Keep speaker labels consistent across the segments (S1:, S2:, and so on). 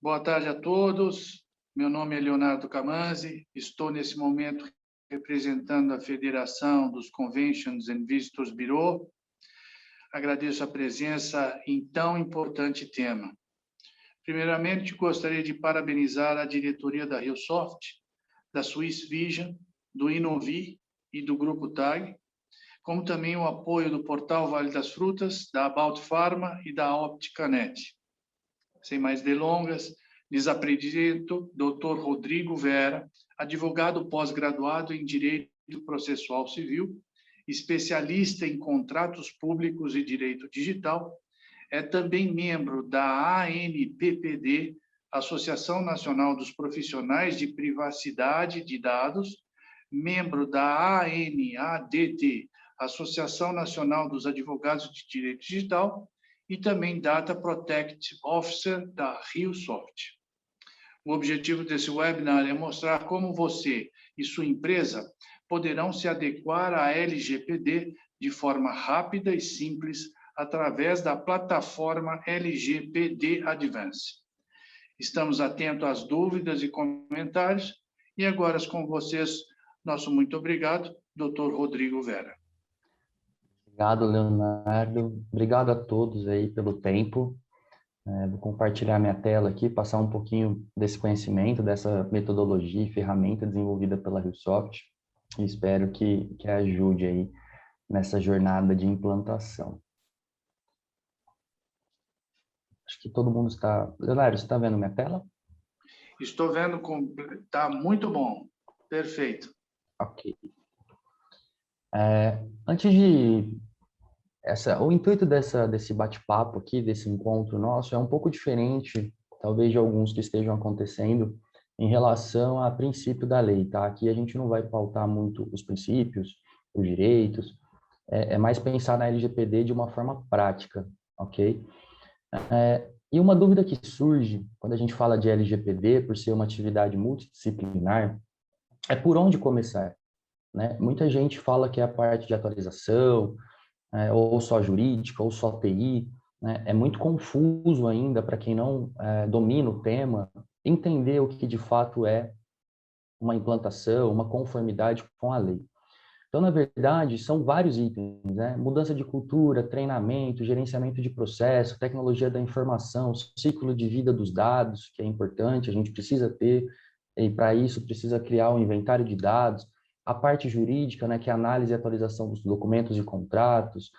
S1: Boa tarde a todos. Meu nome é Leonardo Camanzi. Estou, nesse momento, representando a Federação dos Conventions and Visitors Bureau. Agradeço a presença em tão importante tema. Primeiramente, gostaria de parabenizar a diretoria da RioSoft, da Swiss Vision, do Inovi e do Grupo TAG, como também o apoio do Portal Vale das Frutas, da About Pharma e da Opticanet. Sem mais delongas, lhes apresento Dr. Rodrigo Vera, advogado pós-graduado em Direito Processual Civil, especialista em contratos públicos e direito digital, é também membro da ANPPD, Associação Nacional dos Profissionais de Privacidade de Dados, membro da ANADD, Associação Nacional dos Advogados de Direito Digital, e também Data Protect Officer da RioSoft. O objetivo desse webinar é mostrar como você e sua empresa poderão se adequar à LGPD de forma rápida e simples através da plataforma LGPD Advance. Estamos atentos às dúvidas e comentários e agora com vocês, nosso muito obrigado, Dr. Rodrigo Vera.
S2: Obrigado, Leonardo. Obrigado a todos aí pelo tempo. Vou compartilhar minha tela aqui, passar um pouquinho desse conhecimento, dessa metodologia e ferramenta desenvolvida pela RioSoft. E espero que ajude aí nessa jornada de implantação. Acho que todo mundo está... Leonardo, você está vendo minha tela?
S1: Estou vendo, está muito bom. Perfeito.
S2: Ok. Antes de... O intuito desse bate-papo aqui, desse encontro nosso, é um pouco diferente, talvez, de alguns que estejam acontecendo em relação a princípio da lei, tá? Aqui a gente não vai pautar muito os princípios, os direitos, é mais pensar na LGPD de uma forma prática, ok? E uma dúvida que surge quando a gente fala de LGPD, por ser uma atividade multidisciplinar, é por onde começar, né? Muita gente fala que é a parte de atualização, ou só jurídica, ou só TI, né? É muito confuso ainda para quem não domina o tema, entender o que de fato é uma implantação, uma conformidade com a lei. Então, na verdade, são vários itens, né? Mudança de cultura, treinamento, gerenciamento de processo, tecnologia da informação, ciclo de vida dos dados, que é importante, a gente precisa ter, e para isso precisa criar um inventário de dados, a parte jurídica, né, que é a análise e atualização dos documentos e contratos,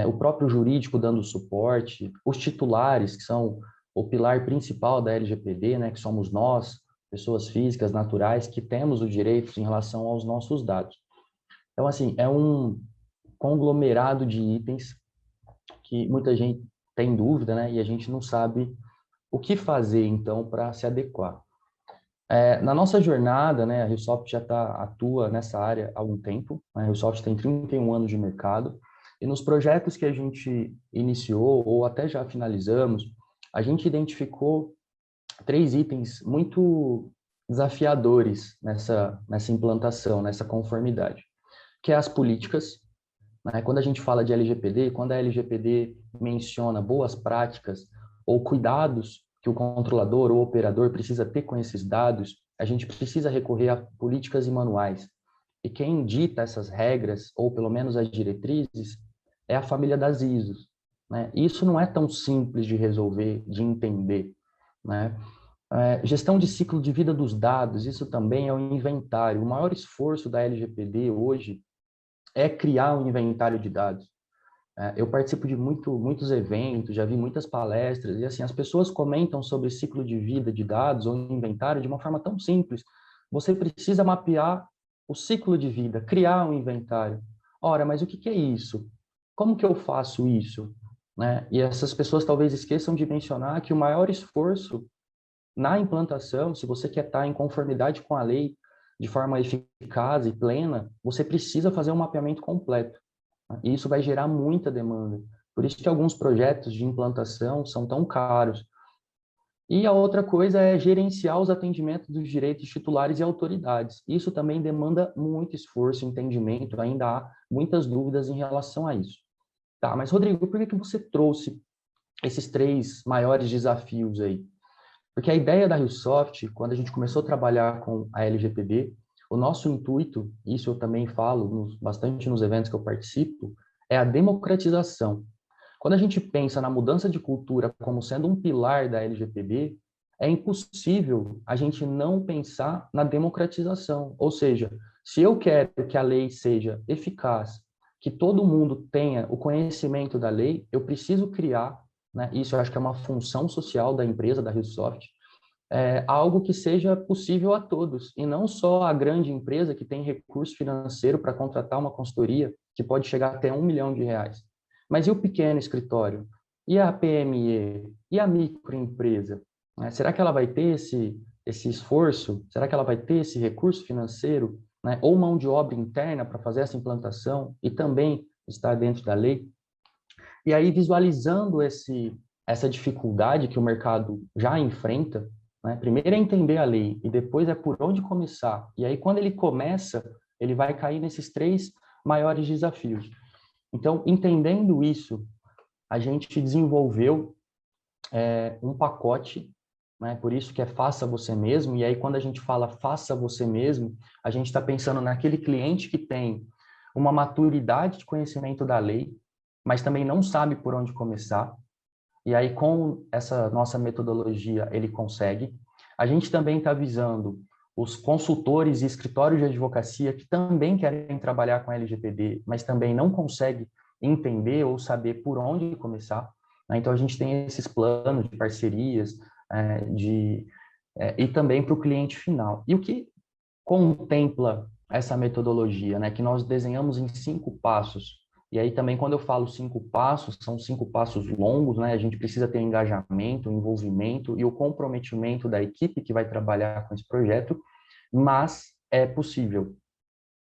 S2: o próprio jurídico dando suporte, os titulares, que são o pilar principal da LGPD, né, que somos nós, pessoas físicas, naturais, que temos os direitos em relação aos nossos dados. Então, assim, é um conglomerado de itens que muita gente tem dúvida, né, e a gente não sabe o que fazer, então, para se adequar. Na nossa jornada, né, a RioSoft já atua nessa área há algum tempo, né, a RioSoft tem 31 anos de mercado, e nos projetos que a gente iniciou, ou até já finalizamos, a gente identificou 3 itens muito desafiadores nessa implantação, nessa conformidade, que é as políticas, né? Quando a gente fala de LGPD, quando a LGPD menciona boas práticas ou cuidados que o controlador ou operador precisa ter com esses dados, a gente precisa recorrer a políticas e manuais. E quem dita essas regras, ou pelo menos as diretrizes, é a família das ISOs, né? Isso não é tão simples de resolver, de entender, né? Gestão de ciclo de vida dos dados, isso também é um inventário. O maior esforço da LGPD hoje é criar um inventário de dados. Eu participo de muitos eventos, já vi muitas palestras, e assim, as pessoas comentam sobre ciclo de vida de dados ou inventário de uma forma tão simples. Você precisa mapear o ciclo de vida, criar um inventário. Ora, mas o que é isso? Como que eu faço isso? Né? E essas pessoas talvez esqueçam de mencionar que o maior esforço na implantação, se você quer estar em conformidade com a lei de forma eficaz e plena, você precisa fazer um mapeamento completo. E isso vai gerar muita demanda. Por isso que alguns projetos de implantação são tão caros. E a outra coisa é gerenciar os atendimentos dos direitos titulares e autoridades. Isso também demanda muito esforço e entendimento, ainda há muitas dúvidas em relação a isso. Tá, mas Rodrigo, por que você trouxe esses 3 maiores desafios aí? Porque a ideia da RioSoft, quando a gente começou a trabalhar com a LGPD, o nosso intuito, isso eu também falo bastante nos eventos que eu participo, é a democratização. Quando a gente pensa na mudança de cultura como sendo um pilar da LGPD, é impossível a gente não pensar na democratização. Ou seja, se eu quero que a lei seja eficaz, que todo mundo tenha o conhecimento da lei, eu preciso criar, né, isso eu acho que é uma função social da empresa, da RioSoft, algo que seja possível a todos, e não só a grande empresa que tem recurso financeiro para contratar uma consultoria que pode chegar até R$ 1 milhão. Mas e o pequeno escritório? E a PME? E a microempresa? Né? Será que ela vai ter esse esforço? Será que ela vai ter esse recurso financeiro? Né? Ou mão de obra interna para fazer essa implantação e também estar dentro da lei? E aí, visualizando essa dificuldade que o mercado já enfrenta, né? Primeiro é entender a lei e depois é por onde começar. E aí, quando ele começa, ele vai cair nesses 3 maiores desafios. Então, entendendo isso, a gente desenvolveu um pacote, né? Por isso que é faça você mesmo. E aí, quando a gente fala faça você mesmo, a gente está pensando naquele cliente que tem uma maturidade de conhecimento da lei, mas também não sabe por onde começar. E aí, com essa nossa metodologia, ele consegue. A gente também está visando os consultores e escritórios de advocacia que também querem trabalhar com LGPD, mas também não conseguem entender ou saber por onde começar. Né? Então, a gente tem esses planos de parcerias e também para o cliente final. E o que contempla essa metodologia, né? Que nós desenhamos em 5 passos. E aí também, quando eu falo 5 passos, são 5 passos longos, né? A gente precisa ter engajamento, envolvimento e o comprometimento da equipe que vai trabalhar com esse projeto, mas é possível,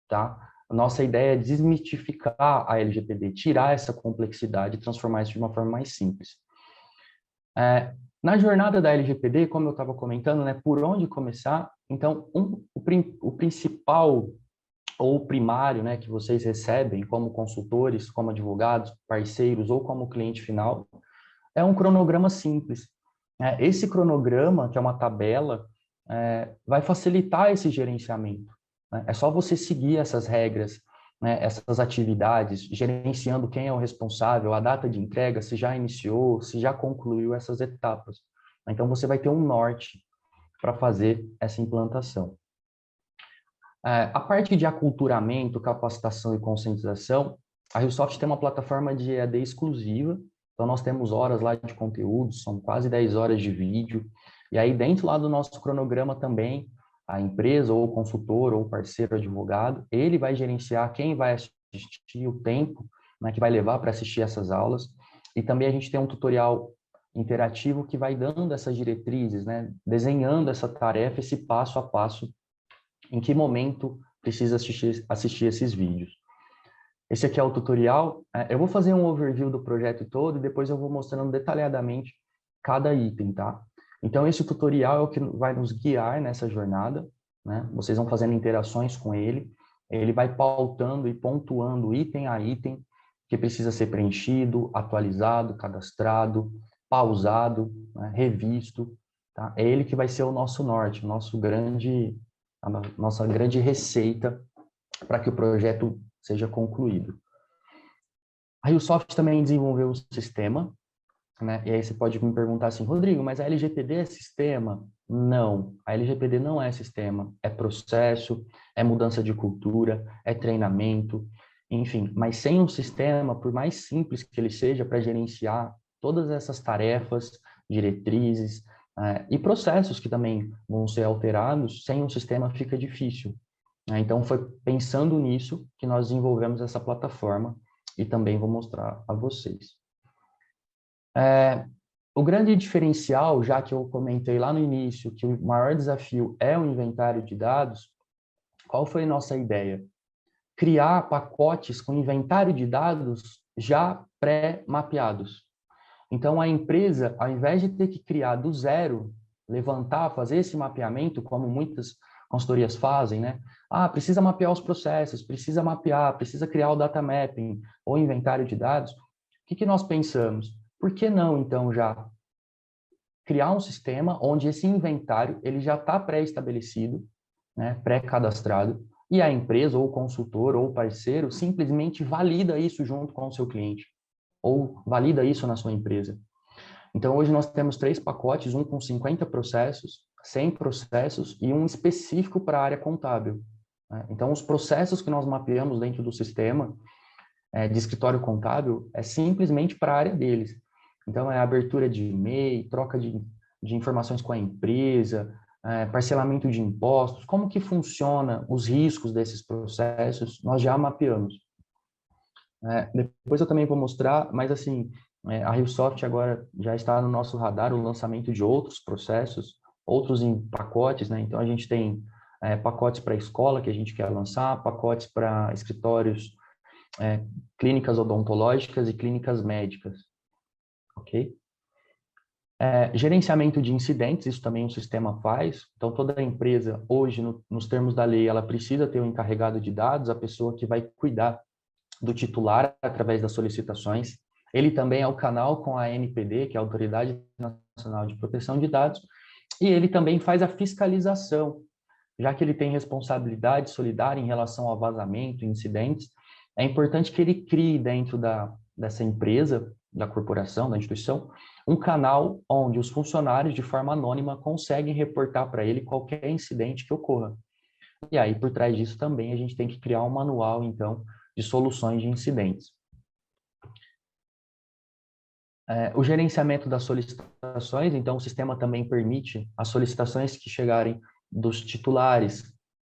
S2: tá? A nossa ideia é desmistificar a LGPD, tirar essa complexidade e transformar isso de uma forma mais simples. Na jornada da LGPD, como eu estava comentando, né, por onde começar? Então, o principal ou o primário, né, que vocês recebem como consultores, como advogados, parceiros ou como cliente final, é um cronograma simples. Esse cronograma, que é uma tabela, vai facilitar esse gerenciamento. Né? É só você seguir essas regras, né, essas atividades, gerenciando quem é o responsável, a data de entrega, se já iniciou, se já concluiu essas etapas. Então, você vai ter um norte para fazer essa implantação. A parte de aculturamento, capacitação e conscientização, a RioSoft tem uma plataforma de EAD exclusiva, então nós temos horas lá de conteúdo, são quase 10 horas de vídeo, e aí dentro lá do nosso cronograma também, a empresa ou o consultor ou o parceiro advogado, ele vai gerenciar quem vai assistir, o tempo, né, que vai levar para assistir essas aulas, e também a gente tem um tutorial interativo que vai dando essas diretrizes, né, desenhando essa tarefa, esse passo a passo, em que momento precisa assistir esses vídeos. Esse aqui é o tutorial. Eu vou fazer um overview do projeto todo e depois eu vou mostrando detalhadamente cada item, tá? Então, esse tutorial é o que vai nos guiar nessa jornada, né? Vocês vão fazendo interações com ele. Ele vai pautando e pontuando item a item que precisa ser preenchido, atualizado, cadastrado, pausado, né? Revisto, tá? É ele que vai ser o nosso norte, a nossa grande receita para que o projeto seja concluído. A RioSoft também desenvolveu um sistema, né? E aí você pode me perguntar assim, Rodrigo, mas a LGPD é sistema? Não, a LGPD não é sistema, é processo, é mudança de cultura, é treinamento, enfim, mas sem um sistema, por mais simples que ele seja para gerenciar todas essas tarefas, diretrizes, e processos que também vão ser alterados, sem um sistema fica difícil. Então, foi pensando nisso que nós desenvolvemos essa plataforma e também vou mostrar a vocês. O grande diferencial, já que eu comentei lá no início que o maior desafio é o inventário de dados, qual foi a nossa ideia? Criar pacotes com inventário de dados já pré-mapeados. Então, a empresa, ao invés de ter que criar do zero, levantar, fazer esse mapeamento, como muitas consultorias fazem, né? Precisa mapear os processos, precisa criar o data mapping ou inventário de dados. O que nós pensamos? Por que não, então, já criar um sistema onde esse inventário ele já está pré-estabelecido, né, pré-cadastrado, e a empresa, ou o consultor, ou o parceiro, simplesmente valida isso junto com o seu cliente, ou valida isso na sua empresa. Então, hoje nós temos 3 pacotes, um com 50 processos, 100 processos e um específico para a área contábil, né? Então, os processos que nós mapeamos dentro do sistema de escritório contábil é simplesmente para a área deles. Então, é abertura de e-mail, troca de informações com a empresa, parcelamento de impostos, como que funciona os riscos desses processos, nós já mapeamos. Depois eu também vou mostrar, mas assim, a RioSoft agora já está no nosso radar o lançamento de outros processos, outros em pacotes, né? Então a gente tem pacotes para escola que a gente quer lançar, pacotes para escritórios, clínicas odontológicas e clínicas médicas, ok? Gerenciamento de incidentes, isso também o sistema faz. Então, toda empresa, hoje, nos termos da lei, ela precisa ter um encarregado de dados, a pessoa que vai cuidar do titular através das solicitações. Ele também é o canal com a ANPD, que é a Autoridade Nacional de Proteção de Dados, e ele também faz a fiscalização, já que ele tem responsabilidade solidária em relação ao vazamento, incidentes. É importante que ele crie dentro dessa empresa, da corporação, da instituição, um canal onde os funcionários, de forma anônima, conseguem reportar para ele qualquer incidente que ocorra. E aí, por trás disso também, a gente tem que criar um manual, então, de soluções de incidentes. O gerenciamento das solicitações, então, o sistema também permite as solicitações que chegarem dos titulares,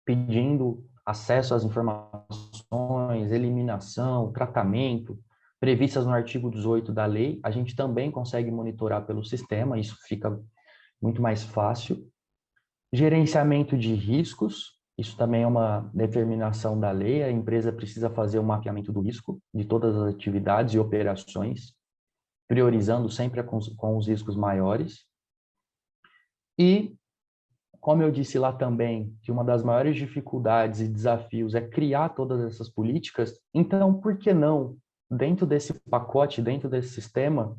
S2: pedindo acesso às informações, eliminação, tratamento, previstas no artigo 18 da lei, a gente também consegue monitorar pelo sistema, isso fica muito mais fácil. Gerenciamento de riscos, isso também é uma determinação da lei, a empresa precisa fazer o mapeamento do risco de todas as atividades e operações, priorizando sempre com os riscos maiores. E, como eu disse lá também, que uma das maiores dificuldades e desafios é criar todas essas políticas, então, por que não, dentro desse pacote, dentro desse sistema,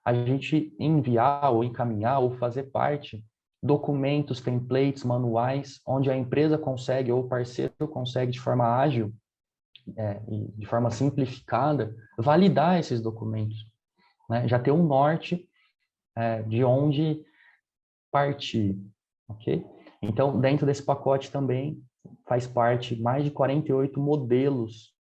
S2: a gente enviar ou encaminhar ou fazer parte documentos, templates, manuais, onde a empresa consegue ou o parceiro consegue de forma ágil e de forma simplificada validar esses documentos, né? Já ter um norte de onde partir, ok? Então, dentro desse pacote também faz parte mais de 48 modelos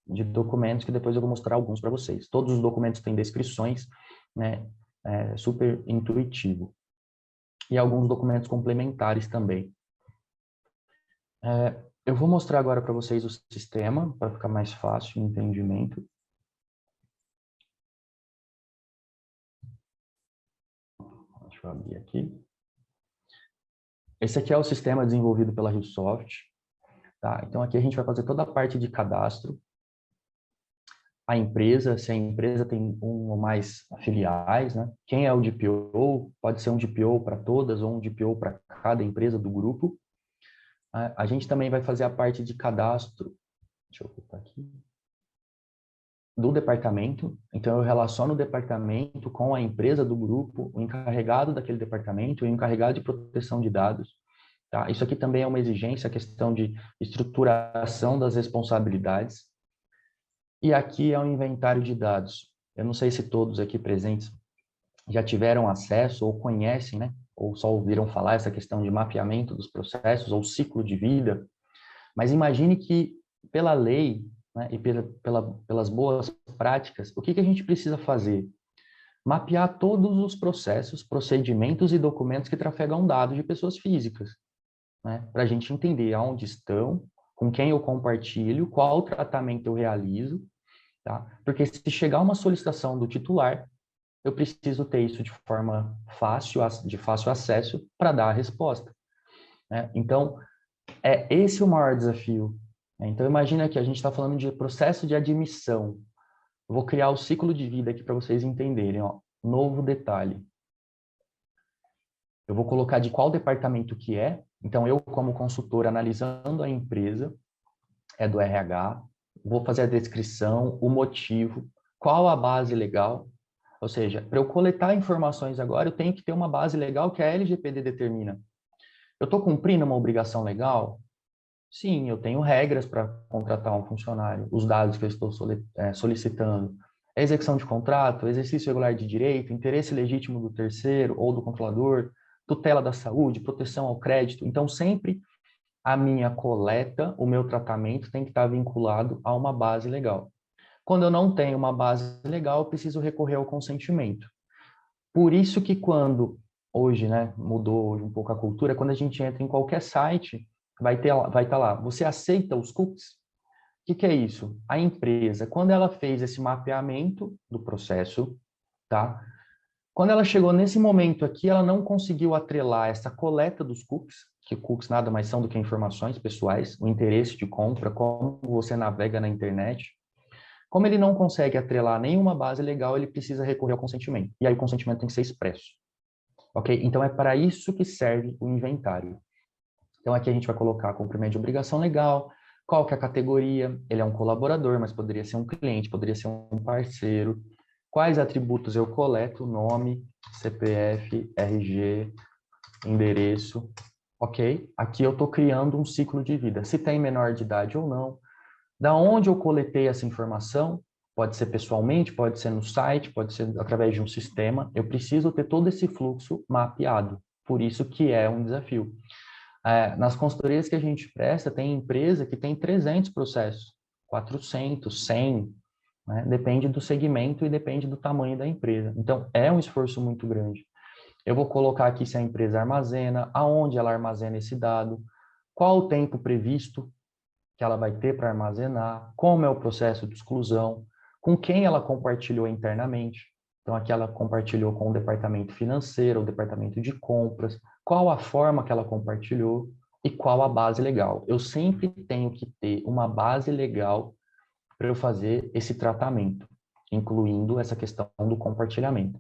S2: de documentos, que depois eu vou mostrar alguns para vocês. Todos os documentos têm descrições, né? Super intuitivo. E alguns documentos complementares também. Eu vou mostrar agora para vocês o sistema, para ficar mais fácil o entendimento. Deixa eu abrir aqui. Esse aqui é o sistema desenvolvido pela RioSoft. Tá? Então, aqui a gente vai fazer toda a parte de cadastro. A empresa, se a empresa tem um ou mais filiais, né? Quem é o DPO, pode ser um DPO para todas ou um DPO para cada empresa do grupo. A gente também vai fazer a parte de cadastro, deixa eu botar aqui, do departamento. Então, eu relaciono o departamento com a empresa do grupo, o encarregado daquele departamento e o encarregado de proteção de dados. Tá? Isso aqui também é uma exigência, a questão de estruturação das responsabilidades. E aqui é um inventário de dados. Eu não sei se todos aqui presentes já tiveram acesso ou conhecem, né? Ou só ouviram falar essa questão de mapeamento dos processos ou ciclo de vida. Mas imagine que, pela lei, né, e pelas boas práticas, o que a gente precisa fazer? Mapear todos os processos, procedimentos e documentos que trafegam dados de pessoas físicas, né? Para a gente entender aonde estão, com quem eu compartilho, qual tratamento eu realizo, tá? Porque se chegar uma solicitação do titular, eu preciso ter isso de forma fácil, de fácil acesso, para dar a resposta, né? Então, esse o maior desafio. Então, imagina que a gente está falando de processo de admissão. Eu vou criar o ciclo de vida aqui para vocês entenderem. Ó. Novo detalhe. Eu vou colocar de qual departamento que é. Então, eu, como consultor, analisando a empresa, é do RH, vou fazer a descrição, o motivo, qual a base legal, Ou seja, para eu coletar informações agora, eu tenho que ter uma base legal que a LGPD determina. Eu estou cumprindo uma obrigação legal? Sim, eu tenho regras para contratar um funcionário, os dados que eu estou solicitando, a execução de contrato, exercício regular de direito, interesse legítimo do terceiro ou do controlador, tutela da saúde, proteção ao crédito. Então, sempre a minha coleta, o meu tratamento tem que estar vinculado a uma base legal. Quando eu não tenho uma base legal, eu preciso recorrer ao consentimento. Por isso que quando, hoje, né, mudou um pouco a cultura, quando a gente entra em qualquer site, vai estar lá, você aceita os cookies? O que é isso? A empresa, quando ela fez esse mapeamento do processo, tá? Quando ela chegou nesse momento aqui, ela não conseguiu atrelar essa coleta dos cookies, que cookies nada mais são do que informações pessoais, o interesse de compra, como você navega na internet. Como ele não consegue atrelar nenhuma base legal, ele precisa recorrer ao consentimento. E aí o consentimento tem que ser expresso. Ok? Então é para isso que serve o inventário. Então aqui a gente vai colocar cumprimento de obrigação legal, qual que é a categoria, ele é um colaborador, mas poderia ser um cliente, poderia ser um parceiro, quais atributos eu coleto, nome, CPF, RG, endereço, ok? Aqui eu estou criando um ciclo de vida, se tem menor de idade ou não, da onde eu coletei essa informação, pode ser pessoalmente, pode ser no site, pode ser através de um sistema, eu preciso ter todo esse fluxo mapeado, por isso que é um desafio. Nas consultorias que a gente presta, tem empresa que tem 300 processos, 400, 100, né? Depende do segmento e depende do tamanho da empresa. Então, é um esforço muito grande. Eu vou colocar aqui se a empresa armazena, aonde ela armazena esse dado, qual o tempo previsto que ela vai ter para armazenar, como é o processo de exclusão, com quem ela compartilhou internamente. Então, aqui ela compartilhou com o departamento financeiro, o departamento de compras, qual a forma que ela compartilhou e qual a base legal. Eu sempre tenho que ter uma base legal para eu fazer esse tratamento, incluindo essa questão do compartilhamento.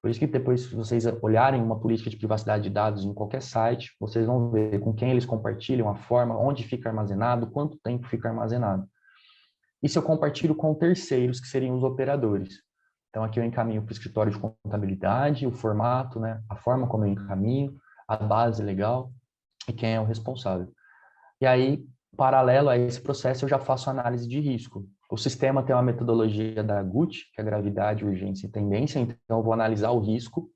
S2: Por isso que depois, se vocês olharem uma política de privacidade de dados em qualquer site, vocês vão ver com quem eles compartilham, a forma, onde fica armazenado, quanto tempo fica armazenado. E se eu compartilho com terceiros, que seriam os operadores? Então, aqui eu encaminho para o escritório de contabilidade, o formato, né, a forma como eu encaminho, a base legal e quem é o responsável. E aí, paralelo a esse processo, eu já faço análise de risco. O sistema tem uma metodologia da GUT, que é gravidade, urgência e tendência, então eu vou analisar o risco,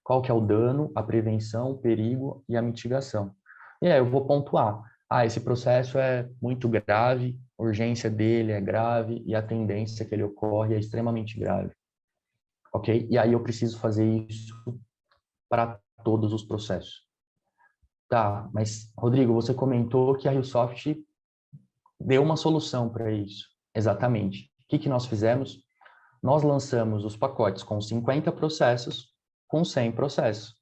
S2: qual que é o dano, a prevenção, o perigo e a mitigação. E aí eu vou pontuar. Esse processo é muito grave, a urgência dele é grave e a tendência que ele ocorre é extremamente grave. Ok? E aí eu preciso fazer isso para todos os processos. Tá, mas, Rodrigo, você comentou que a RioSoft deu uma solução para isso. Exatamente. O que nós fizemos? Nós lançamos os pacotes com 50 processos, com 100 processos.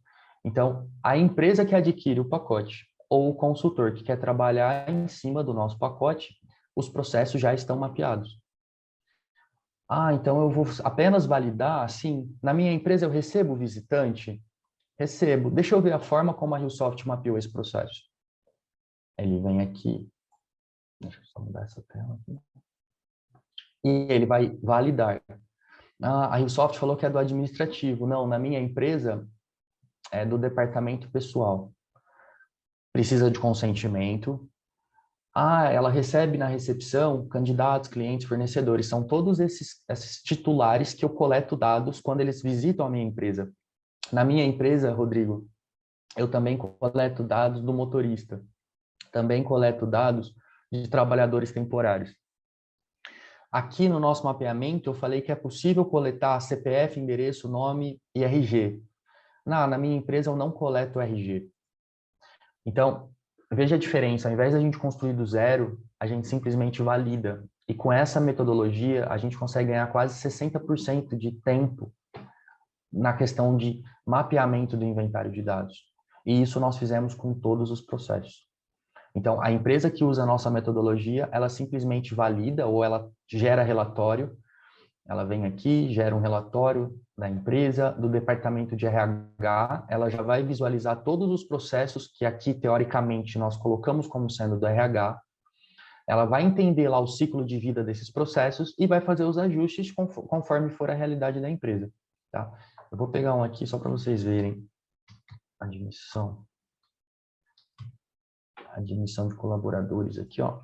S2: Então, a empresa que adquire o pacote ou o consultor que quer trabalhar em cima do nosso pacote, os processos já estão mapeados. Então eu vou apenas validar? Sim. Na minha empresa eu recebo visitante? Recebo. Deixa eu ver a forma como a RioSoft mapeou esse processo. Ele vem aqui. Deixa eu só mudar essa tela aqui. E ele vai validar. A RioSoft falou que é do administrativo. Não, na minha empresa é do departamento pessoal. Precisa de consentimento. Ela recebe na recepção candidatos, clientes, fornecedores. São todos esses titulares que eu coleto dados quando eles visitam a minha empresa. Na minha empresa, Rodrigo, eu também coleto dados do motorista. Também coleto dados de trabalhadores temporários. Aqui no nosso mapeamento, eu falei que é possível coletar CPF, endereço, nome e RG. Na minha empresa, eu não coleto RG. Então, veja a diferença. Ao invés de a gente construir do zero, a gente simplesmente valida. E com essa metodologia, a gente consegue ganhar quase 60% de tempo na questão de mapeamento do inventário de dados. E isso nós fizemos com todos os processos. Então, a empresa que usa a nossa metodologia, ela simplesmente valida ou ela gera relatório. Ela vem aqui, gera um relatório da empresa, do departamento de RH, ela já vai visualizar todos os processos que aqui, teoricamente, nós colocamos como sendo do RH. Ela vai entender lá o ciclo de vida desses processos e vai fazer os ajustes conforme for a realidade da empresa. tá? Eu vou pegar um aqui só para vocês verem. Admissão de colaboradores aqui, ó.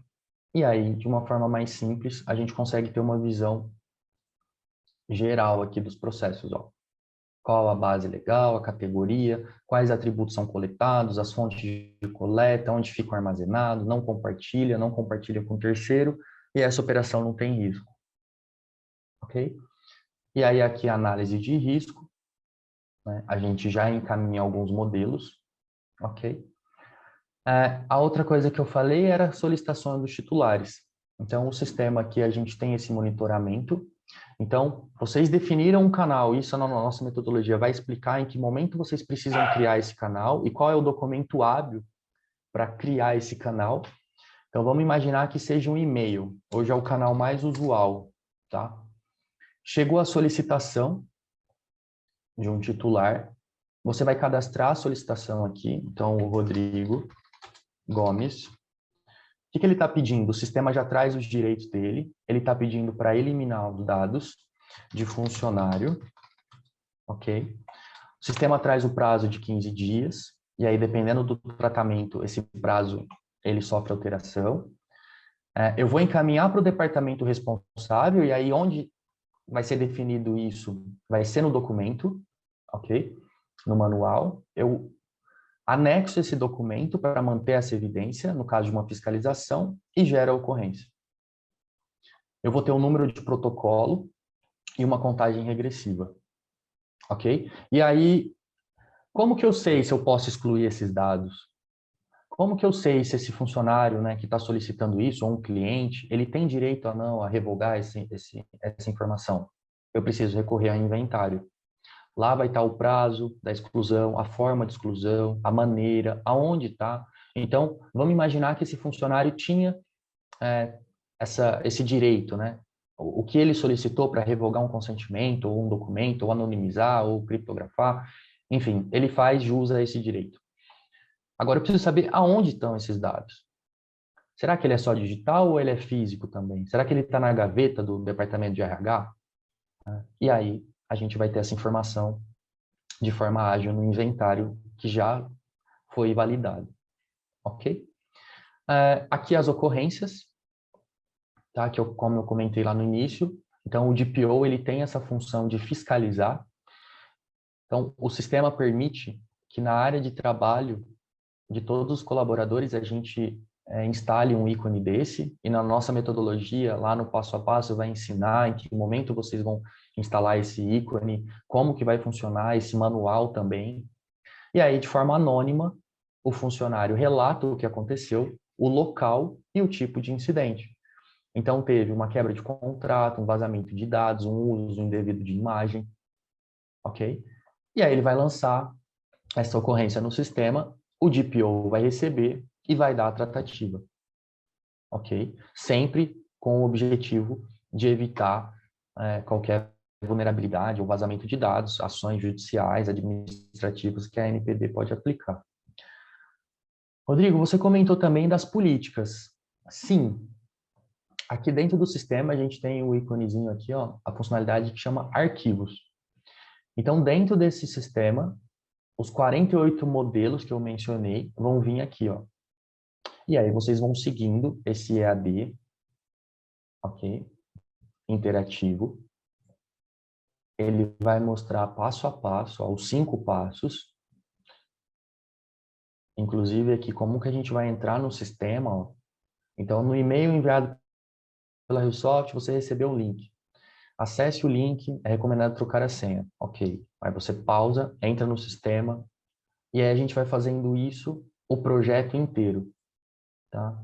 S2: E aí, de uma forma mais simples, a gente consegue ter uma visão geral aqui dos processos, ó. Qual a base legal, a categoria, quais atributos são coletados, as fontes de coleta, onde ficam armazenados, não compartilha com terceiro, e essa operação não tem risco. Ok? E aí aqui a análise de risco, né? A gente já encaminha alguns modelos, ok? A outra coisa que eu falei era a solicitação dos titulares. Então, o sistema aqui, a gente tem esse monitoramento. Então, vocês definiram um canal, isso na nossa metodologia vai explicar em que momento vocês precisam criar esse canal e qual é o documento hábil para criar esse canal. Então, vamos imaginar que seja um e-mail. Hoje é o canal mais usual, tá? Chegou a solicitação de um titular, você vai cadastrar a solicitação aqui. Então, o Rodrigo Gomes. O que ele está pedindo? O sistema já traz os direitos dele. Ele está pedindo para eliminar os dados de funcionário. Ok? O sistema traz o prazo de 15 dias. E aí, dependendo do tratamento, esse prazo ele sofre alteração. Eu vou encaminhar para o departamento responsável. E aí, onde vai ser definido isso? Vai ser no documento. Ok? No manual. Eu anexo esse documento para manter essa evidência, no caso de uma fiscalização, e gera a ocorrência. Eu vou ter um número de protocolo e uma contagem regressiva. Ok? E aí, como que eu sei se eu posso excluir esses dados? Como que eu sei se esse funcionário, né, que está solicitando isso, ou um cliente, ele tem direito ou não a revogar essa informação? Eu preciso recorrer ao inventário. Lá vai estar o prazo da exclusão, a forma de exclusão, a maneira, aonde está. Então, vamos imaginar que esse funcionário tinha esse direito, né? O que ele solicitou para revogar um consentimento, ou um documento, ou anonimizar, ou criptografar, enfim, ele faz jus a esse direito. Agora, eu preciso saber aonde estão esses dados. Será que ele é só digital ou ele é físico também? Será que ele está na gaveta do departamento de RH? E aí, a gente vai ter essa informação de forma ágil no inventário que já foi validado. Ok? Aqui as ocorrências, tá? Como eu comentei lá no início. Então, o DPO ele tem essa função de fiscalizar. Então, o sistema permite que na área de trabalho de todos os colaboradores a gente instale um ícone desse, e na nossa metodologia, lá no passo a passo, vai ensinar em que momento vocês vão instalar esse ícone, como que vai funcionar esse manual também. E aí, de forma anônima, o funcionário relata o que aconteceu, o local e o tipo de incidente. Então, teve uma quebra de contrato, um vazamento de dados, um uso indevido de imagem, ok? E aí ele vai lançar essa ocorrência no sistema, o DPO vai receber e vai dar a tratativa, ok? Sempre com o objetivo de evitar qualquer vulnerabilidade ou vazamento de dados, ações judiciais, administrativas que a NPD pode aplicar. Rodrigo, você comentou também das políticas. Sim, aqui dentro do sistema a gente tem o íconezinho aqui, ó, a funcionalidade que chama arquivos. Então, dentro desse sistema, os 48 modelos que eu mencionei vão vir aqui, ó. E aí vocês vão seguindo esse EAD, ok? Interativo. Ele vai mostrar passo a passo, ó, os 5 passos. Inclusive aqui como que a gente vai entrar no sistema, ó. Então, no e-mail enviado pela RioSoft, você recebeu o link. Acesse o link, é recomendado trocar a senha. Ok. Aí você pausa, entra no sistema, e aí a gente vai fazendo isso, o projeto inteiro, tá?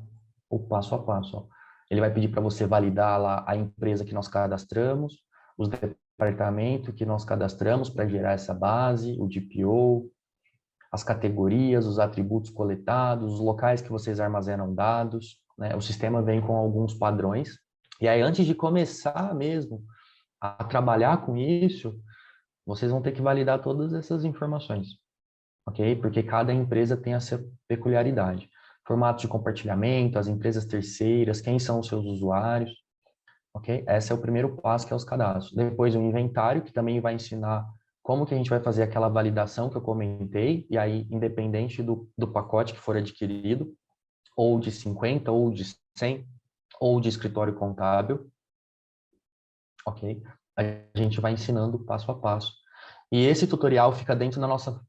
S2: O passo a passo, ó. Ele vai pedir para você validar lá a empresa que nós cadastramos, os departamentos que nós cadastramos para gerar essa base, o DPO, as categorias, os atributos coletados, os locais que vocês armazenam dados, né? O sistema vem com alguns padrões. E aí, antes de começar mesmo a trabalhar com isso, vocês vão ter que validar todas essas informações, ok? Porque cada empresa tem essa peculiaridade. Formato de compartilhamento, as empresas terceiras, quem são os seus usuários, ok? Esse é o primeiro passo, que é os cadastros. Depois, o inventário, que também vai ensinar como que a gente vai fazer aquela validação que eu comentei, e aí, independente do pacote que for adquirido, ou de 50, ou de 100, ou de escritório contábil, ok? A gente vai ensinando passo a passo. E esse tutorial fica dentro da nossa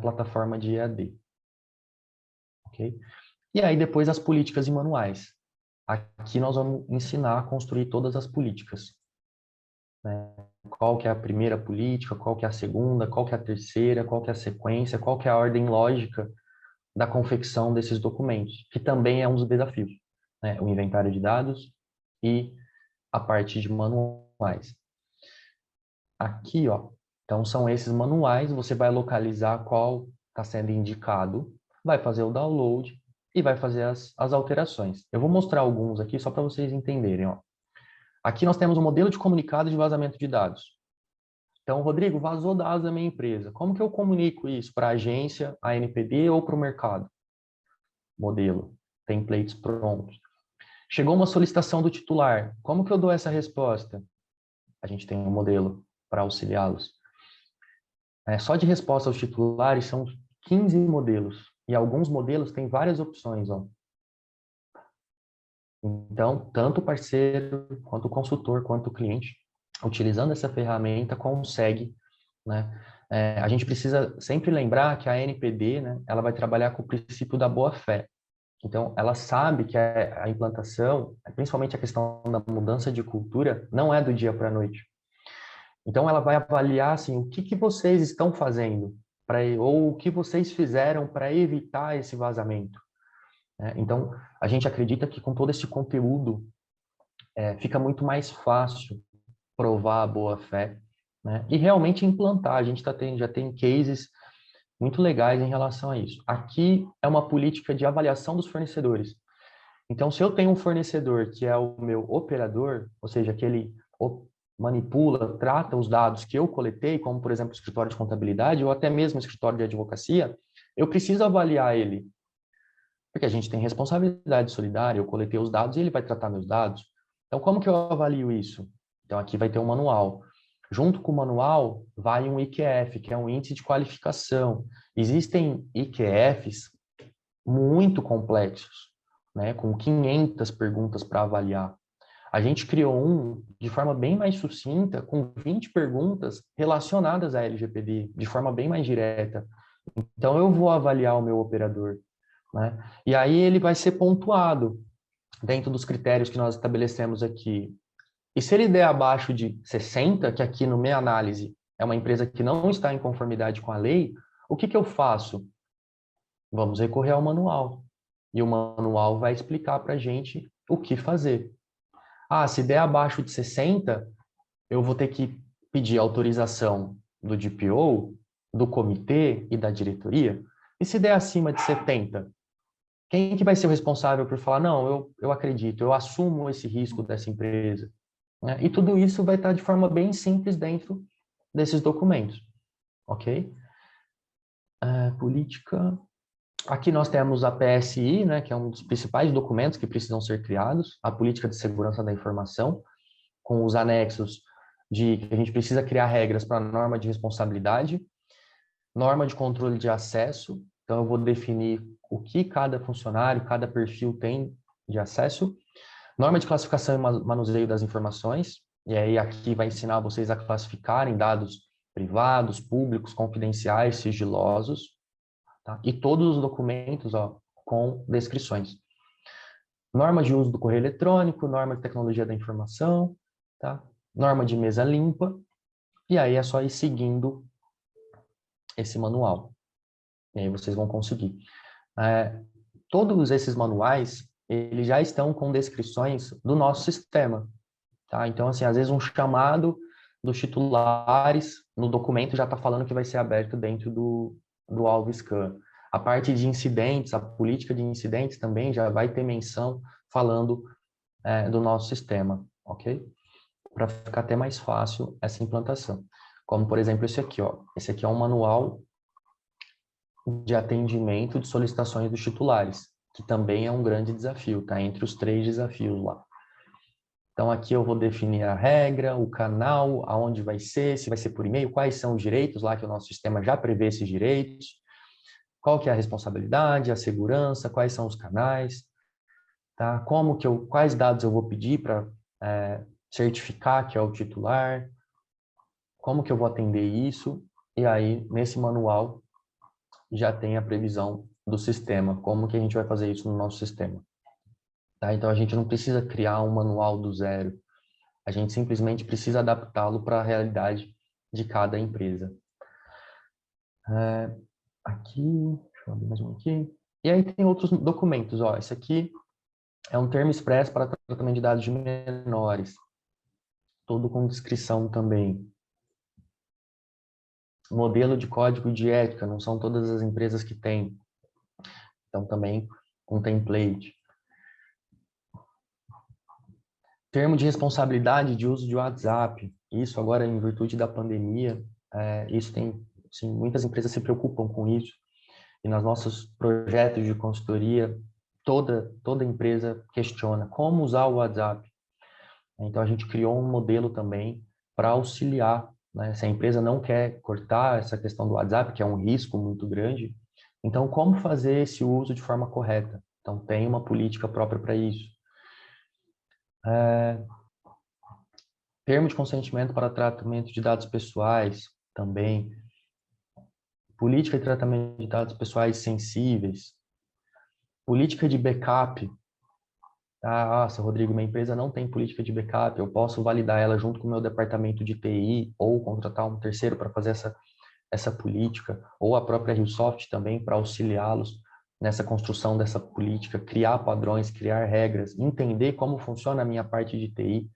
S2: plataforma de EAD, ok? E aí, depois, as políticas e manuais. Aqui nós vamos ensinar a construir todas as políticas, né? Qual que é a primeira política, qual que é a segunda, qual que é a terceira, qual que é a sequência, qual que é a ordem lógica da confecção desses documentos, que também é um dos desafios, né? O inventário de dados e a parte de manuais. Aqui, ó, então são esses manuais, você vai localizar qual está sendo indicado, vai fazer o download e vai fazer as alterações. Eu vou mostrar alguns aqui só para vocês entenderem, ó. Aqui nós temos um modelo de comunicado de vazamento de dados. Então, Rodrigo, vazou dados da minha empresa. Como que eu comunico isso para a agência, a NPD ou para o mercado? Modelo, templates prontos. Chegou uma solicitação do titular. Como que eu dou essa resposta? A gente tem um modelo para auxiliá-los. Só de resposta aos titulares são 15 modelos. E alguns modelos têm várias opções, ó. Então, tanto o parceiro, quanto o consultor, quanto o cliente, utilizando essa ferramenta, consegue, né? A gente precisa sempre lembrar que a NPD, né, ela vai trabalhar com o princípio da boa-fé. Então, ela sabe que a implantação, principalmente a questão da mudança de cultura, não é do dia para a noite. Então, ela vai avaliar, assim, o que vocês estão fazendo, ou o que vocês fizeram para evitar esse vazamento. Então, a gente acredita que com todo esse conteúdo, fica muito mais fácil provar a boa-fé, né? E realmente implantar. A gente já tem cases muito legais em relação a isso. Aqui é uma política de avaliação dos fornecedores. Então, se eu tenho um fornecedor que é o meu operador, ou seja, que ele manipula, trata os dados que eu coletei, como, por exemplo, o escritório de contabilidade ou até mesmo o escritório de advocacia, eu preciso avaliar ele. Porque a gente tem responsabilidade solidária, eu coletei os dados e ele vai tratar meus dados. Então, como que eu avalio isso? Então, aqui vai ter um manual. Junto com o manual, vai um IQF, que é um índice de qualificação. Existem IQFs muito complexos, né, com 500 perguntas para avaliar. A gente criou um de forma bem mais sucinta, com 20 perguntas relacionadas à LGPD, de forma bem mais direta. Então, eu vou avaliar o meu operador, né? E aí ele vai ser pontuado dentro dos critérios que nós estabelecemos aqui. E se ele der abaixo de 60, que aqui no minha análise é uma empresa que não está em conformidade com a lei, o que eu faço? Vamos recorrer ao manual. E o manual vai explicar para a gente o que fazer. Ah, se der abaixo de 60, eu vou ter que pedir autorização do DPO, do comitê e da diretoria. E se der acima de 70, quem que vai ser o responsável por falar, não, eu acredito, eu assumo esse risco dessa empresa, né? E tudo isso vai estar de forma bem simples dentro desses documentos, ok? Política. Aqui nós temos a PSI, né, que é um dos principais documentos que precisam ser criados, a Política de Segurança da Informação, com os anexos de que a gente precisa criar regras para norma de responsabilidade, norma de controle de acesso, então eu vou definir o que cada funcionário, cada perfil tem de acesso, norma de classificação e manuseio das informações, e aí aqui vai ensinar vocês a classificarem dados privados, públicos, confidenciais, sigilosos, tá? E todos os documentos, ó, com descrições. Norma de uso do correio eletrônico, norma de tecnologia da informação, tá? Norma de mesa limpa, e aí é só ir seguindo esse manual. E aí vocês vão conseguir. Todos esses manuais, eles já estão com descrições do nosso sistema, tá? Então, assim, às vezes um chamado dos titulares no documento já está falando que vai ser aberto dentro do AlvScan. A parte de incidentes, a política de incidentes também já vai ter menção falando do nosso sistema, ok? Para ficar até mais fácil essa implantação. Como, por exemplo, esse aqui, ó. Esse aqui é um manual de atendimento de solicitações dos titulares, que também é um grande desafio, tá? Entre os 3 desafios lá. Então, aqui eu vou definir a regra, o canal, aonde vai ser, se vai ser por e-mail, quais são os direitos lá que o nosso sistema já prevê esses direitos, qual que é a responsabilidade, a segurança, quais são os canais, tá? Quais dados eu vou pedir para certificar que é o titular, como que eu vou atender isso, e aí, nesse manual, já tem a previsão do sistema, como que a gente vai fazer isso no nosso sistema. Tá? Então, a gente não precisa criar um manual do zero, a gente simplesmente precisa adaptá-lo para a realidade de cada empresa. Aqui, deixa eu abrir mais um aqui. E aí tem outros documentos, ó, esse aqui é um termo expresso para tratamento de dados de menores, todo com descrição também. Modelo de código de ética, não são todas as empresas que têm, então também com template. Termo de responsabilidade de uso de WhatsApp, isso agora em virtude da pandemia, isso tem, sim, muitas empresas se preocupam com isso, e nos nossos projetos de consultoria, toda empresa questiona como usar o WhatsApp. Então, a gente criou um modelo também para auxiliar, né? Se a empresa não quer cortar essa questão do WhatsApp, que é um risco muito grande, então, como fazer esse uso de forma correta? Então, tem uma política própria para isso. Termo de consentimento para tratamento de dados pessoais, também. Política de tratamento de dados pessoais sensíveis. Política de backup. Nossa, Rodrigo, minha empresa não tem política de backup, eu posso validar ela junto com o meu departamento de TI ou contratar um terceiro para fazer essa política, ou a própria RioSoft também para auxiliá-los nessa construção dessa política, criar padrões, criar regras, entender como funciona a minha parte de TI.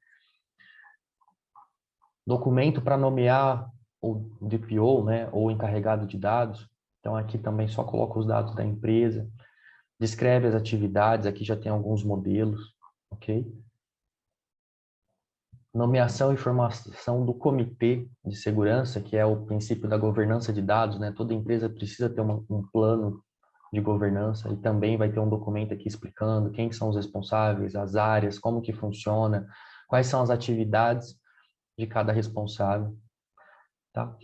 S2: Documento para nomear o DPO, né, ou encarregado de dados. Então, aqui também só coloca os dados da empresa. Descreve as atividades, aqui já tem alguns modelos, ok? Nomeação e formação do comitê de segurança, que é o princípio da governança de dados, né? Toda empresa precisa ter um plano de governança e também vai ter um documento aqui explicando quem são os responsáveis, as áreas, como que funciona, quais são as atividades de cada responsável, tá?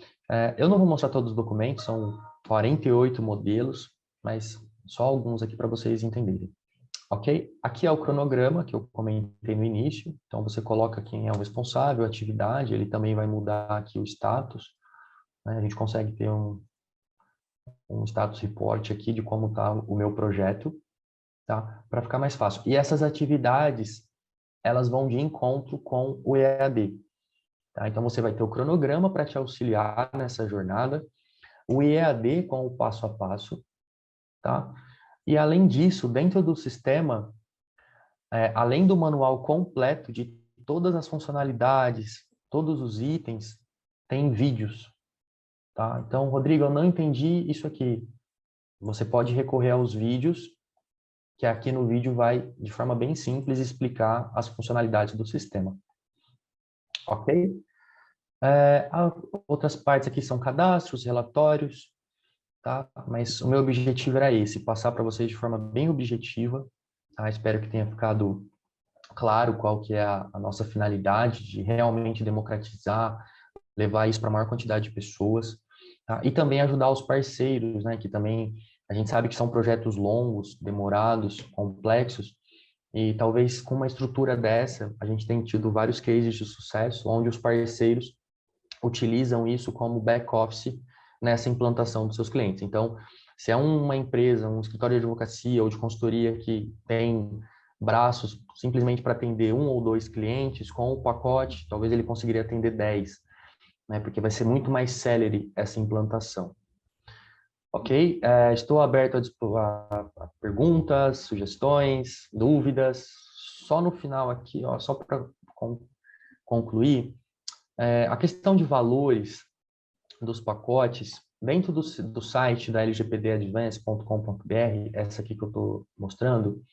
S2: Eu não vou mostrar todos os documentos, são 48 modelos, mas só alguns aqui para vocês entenderem. Ok? Aqui é o cronograma que eu comentei no início. Então, você coloca quem é o responsável, a atividade, ele também vai mudar aqui o status, né? A gente consegue ter um status report aqui de como está o meu projeto, tá? Para ficar mais fácil. E essas atividades, elas vão de encontro com o EAD. Tá? Então, você vai ter o cronograma para te auxiliar nessa jornada, o EAD com o passo a passo, tá? E, além disso, dentro do sistema, além do manual completo de todas as funcionalidades, todos os itens, tem vídeos, tá? Então, Rodrigo, eu não entendi isso aqui. Você pode recorrer aos vídeos, que aqui no vídeo vai, de forma bem simples, explicar as funcionalidades do sistema. Ok? Outras partes aqui são cadastros, relatórios, tá? Mas o meu objetivo era esse, passar para vocês de forma bem objetiva, tá? Espero que tenha ficado claro qual que é a nossa finalidade de realmente democratizar, levar isso para a maior quantidade de pessoas, tá? E também ajudar os parceiros, né? Que também a gente sabe que são projetos longos, demorados, complexos, e talvez com uma estrutura dessa, a gente tem tido vários cases de sucesso, onde os parceiros utilizam isso como back-office nessa implantação dos seus clientes. Então, se é uma empresa, um escritório de advocacia ou de consultoria que tem braços simplesmente para atender um ou dois clientes, com o pacote, talvez ele conseguiria atender 10, né? Porque vai ser muito mais célere essa implantação. Ok? Estou aberto a perguntas, sugestões, dúvidas. Só no final aqui, ó, só para concluir, a questão de valores dos pacotes, dentro do site da lgpdadvance.com.br, essa aqui que eu estou mostrando,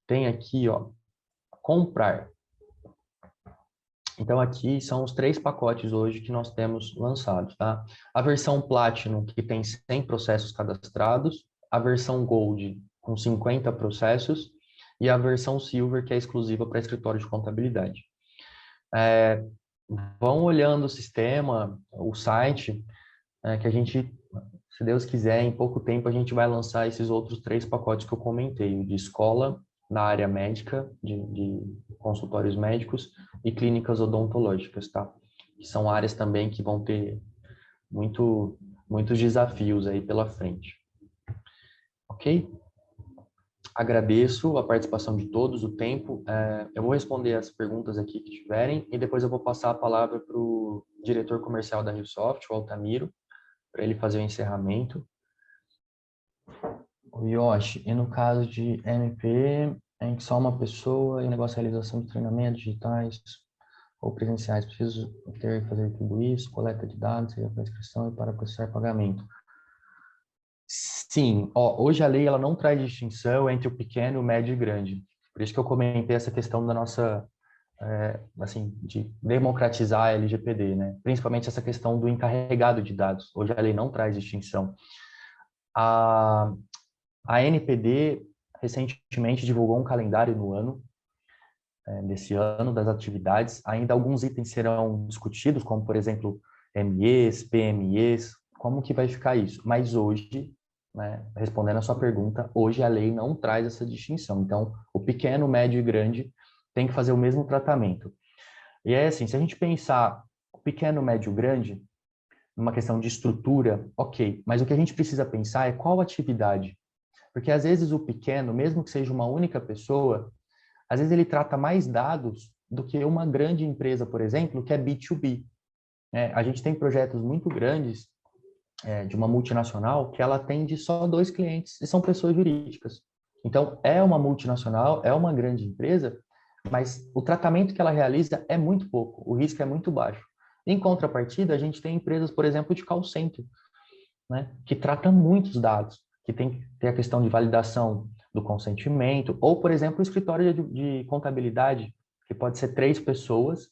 S2: tem aqui, ó, comprar. Então, aqui são os 3 pacotes hoje que nós temos lançados, tá? A versão Platinum, que tem 100 processos cadastrados, a versão Gold, com 50 processos, e a versão Silver, que é exclusiva para escritório de contabilidade. Vão olhando o sistema, o site, que a gente, se Deus quiser, em pouco tempo a gente vai lançar esses outros 3 pacotes que eu comentei, o de escola na área médica, de consultórios médicos e clínicas odontológicas, tá? Que são áreas também que vão ter muitos desafios aí pela frente. Ok? Agradeço a participação de todos, o tempo. Eu vou responder as perguntas aqui que tiverem e depois eu vou passar a palavra para o diretor comercial da RioSoft, o Altamiro, para ele fazer o encerramento. O Yoshi, e no caso de MP, em que só uma pessoa e o negócio de realização de treinamentos digitais ou presenciais, preciso ter que fazer tudo isso, coleta de dados, para inscrição e para processar pagamento. Sim, hoje a lei ela não traz distinção entre o pequeno, o médio e o grande. Por isso que eu comentei essa questão da nossa, assim, de democratizar a LGPD, né? Principalmente essa questão do encarregado de dados. Hoje a lei não traz distinção. A NPD recentemente divulgou um calendário no ano, desse ano, das atividades. Ainda alguns itens serão discutidos, como, por exemplo, MEs, PMEs, como que vai ficar isso. Mas hoje, né, respondendo a sua pergunta, hoje a lei não traz essa distinção. Então, o pequeno, médio e grande tem que fazer o mesmo tratamento. E é assim, se a gente pensar o pequeno, médio e grande, numa questão de estrutura, ok, mas o que a gente precisa pensar é qual atividade. Porque às vezes o pequeno, mesmo que seja uma única pessoa, às vezes ele trata mais dados do que uma grande empresa, por exemplo, que é B2B. A gente tem projetos muito grandes de uma multinacional que ela atende só 2 clientes e são pessoas jurídicas. Então, é uma multinacional, é uma grande empresa, mas o tratamento que ela realiza é muito pouco, o risco é muito baixo. Em contrapartida, a gente tem empresas, por exemplo, de call center, né, que trata muitos dados, que tem que ter a questão de validação do consentimento, ou, por exemplo, o escritório de contabilidade, que pode ser 3 pessoas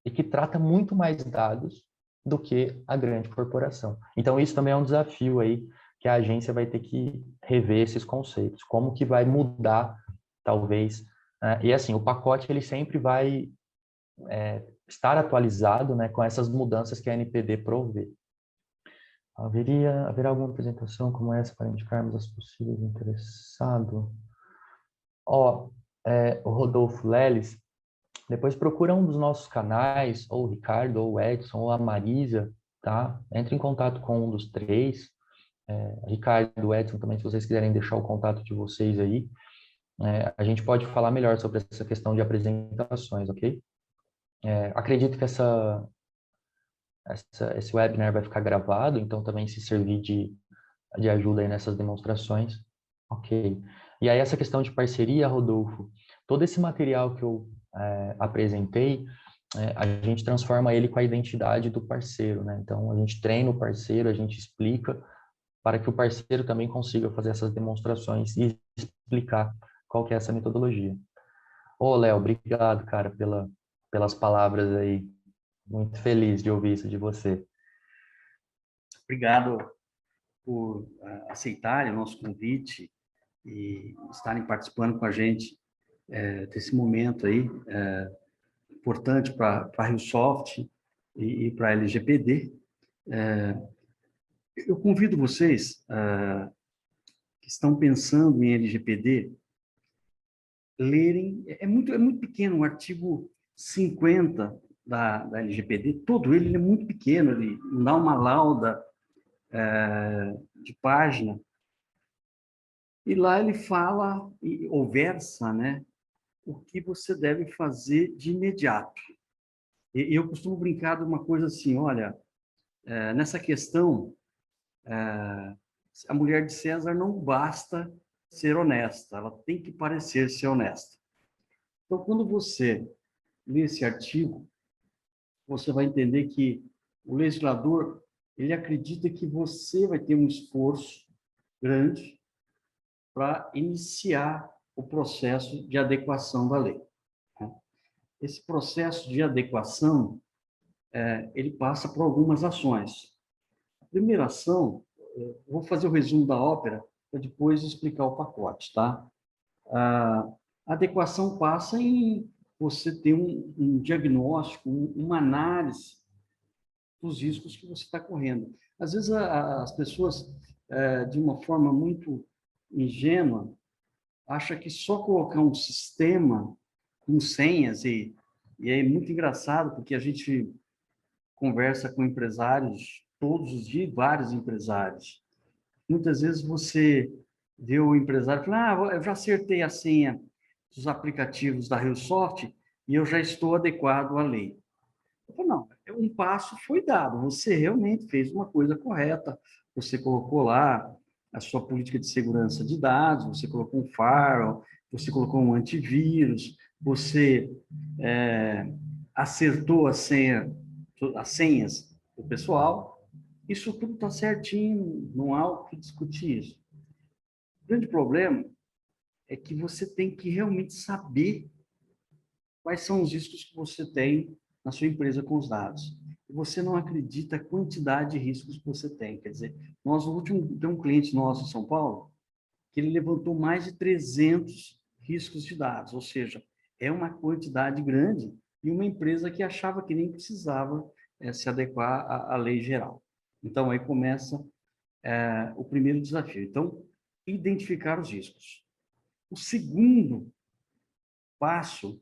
S2: e que trata muito mais dados do que a grande corporação. Então, isso também é um desafio aí que a agência vai ter que rever esses conceitos, como que vai mudar, talvez, e assim, o pacote ele sempre vai estar atualizado, né, com essas mudanças que a NPD provê. Haverá alguma apresentação como essa para indicarmos as possíveis interessados? O Rodolfo Leles, depois procura um dos nossos canais, ou o Ricardo, ou o Edson, ou a Marisa, tá? Entre em contato com um dos 3. Ricardo, Edson também, se vocês quiserem deixar o contato de vocês aí. A gente pode falar melhor sobre essa questão de apresentações, ok? Acredito que esse webinar vai ficar gravado, então também se servir de ajuda aí nessas demonstrações. Ok. E aí essa questão de parceria, Rodolfo, todo esse material que eu apresentei, a gente transforma ele com a identidade do parceiro, né? Então, a gente treina o parceiro, a gente explica para que o parceiro também consiga fazer essas demonstrações e explicar qual que é essa metodologia. Léo, obrigado, cara, pelas palavras aí. Muito feliz de ouvir isso de você.
S3: Obrigado por aceitarem o nosso convite e estarem participando com a gente desse momento aí importante para a RioSoft e para a LGPD. Eu convido vocês que estão pensando em LGPD lerem, é muito pequeno, o artigo 50 da LGPD, todo ele é muito pequeno, ele não dá uma lauda de página, e lá ele fala, ou versa, né, o que você deve fazer de imediato. E eu costumo brincar de uma coisa assim, olha, nessa questão, a mulher de César não basta ser honesta, ela tem que parecer ser honesta. Então, quando você lê esse artigo, você vai entender que o legislador, ele acredita que você vai ter um esforço grande para iniciar o processo de adequação da lei. Esse processo de adequação, ele passa por algumas ações. A primeira ação, vou fazer o resumo da ópera para depois explicar o pacote, tá? A adequação passa em você ter um diagnóstico, uma análise dos riscos que você está correndo. Às vezes, as pessoas, de uma forma muito ingênua, acham que só colocar um sistema com senhas, e é muito engraçado, porque a gente conversa com empresários todos os dias, vários empresários. Muitas vezes você vê o empresário falar, eu já acertei a senha dos aplicativos da RioSoft e eu já estou adequado à lei. Eu falo, não, um passo foi dado, você realmente fez uma coisa correta, você colocou lá a sua política de segurança de dados, você colocou um firewall, você colocou um antivírus, você acertou as senhas do pessoal, isso tudo está certinho, não há o que discutir isso. O grande problema é que você tem que realmente saber quais são os riscos que você tem na sua empresa com os dados. E você não acredita a quantidade de riscos que você tem. Quer dizer, nós, tem um cliente nosso em São Paulo que ele levantou mais de 300 riscos de dados, ou seja, é uma quantidade grande e uma empresa que achava que nem precisava se adequar à lei geral. Então, aí começa o primeiro desafio. Então, identificar os riscos. O segundo passo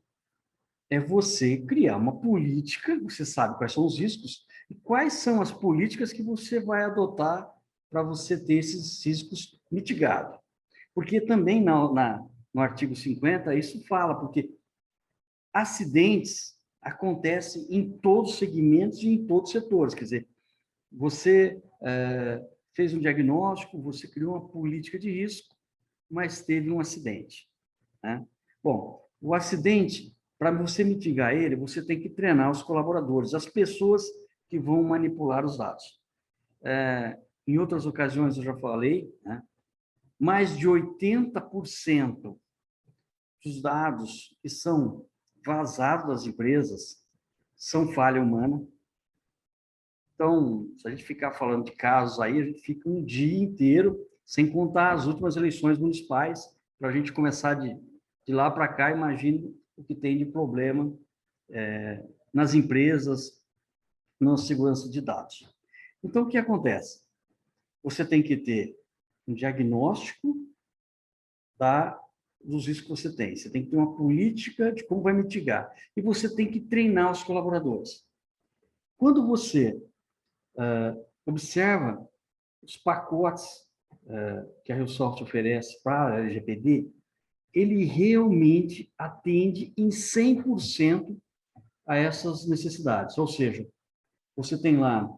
S3: é você criar uma política, você sabe quais são os riscos, e quais são as políticas que você vai adotar para você ter esses riscos mitigados. Porque também no artigo 50, isso fala, porque acidentes acontecem em todos os segmentos e em todos os setores. Quer dizer, você fez um diagnóstico, você criou uma política de risco, mas teve um acidente, né? Bom, o acidente, para você mitigar ele, você tem que treinar os colaboradores, as pessoas que vão manipular os dados. Em outras ocasiões eu já falei, né? Mais de 80% dos dados que são vazados das empresas são falha humana. Então, se a gente ficar falando de casos aí, a gente fica um dia inteiro, sem contar as últimas eleições municipais, para a gente começar de lá para cá, imagine o que tem de problema nas empresas, na segurança de dados. Então, o que acontece? Você tem que ter um diagnóstico dos riscos que você tem. Você tem que ter uma política de como vai mitigar. E você tem que treinar os colaboradores. Quando você observa os pacotes que a RioSoft oferece para a LGPD, ele realmente atende em 100% a essas necessidades. Ou seja, você tem lá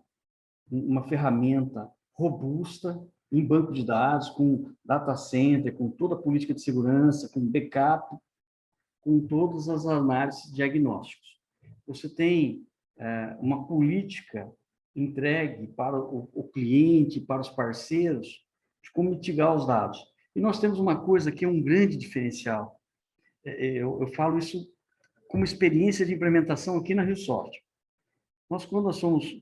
S3: uma ferramenta robusta em banco de dados, com data center, com toda a política de segurança, com backup, com todas as análises diagnósticos. Você tem uma política entregue para o cliente, para os parceiros, de como mitigar os dados. E nós temos uma coisa que é um grande diferencial. Eu falo isso como experiência de implementação aqui na RioSoft. Quando nós fomos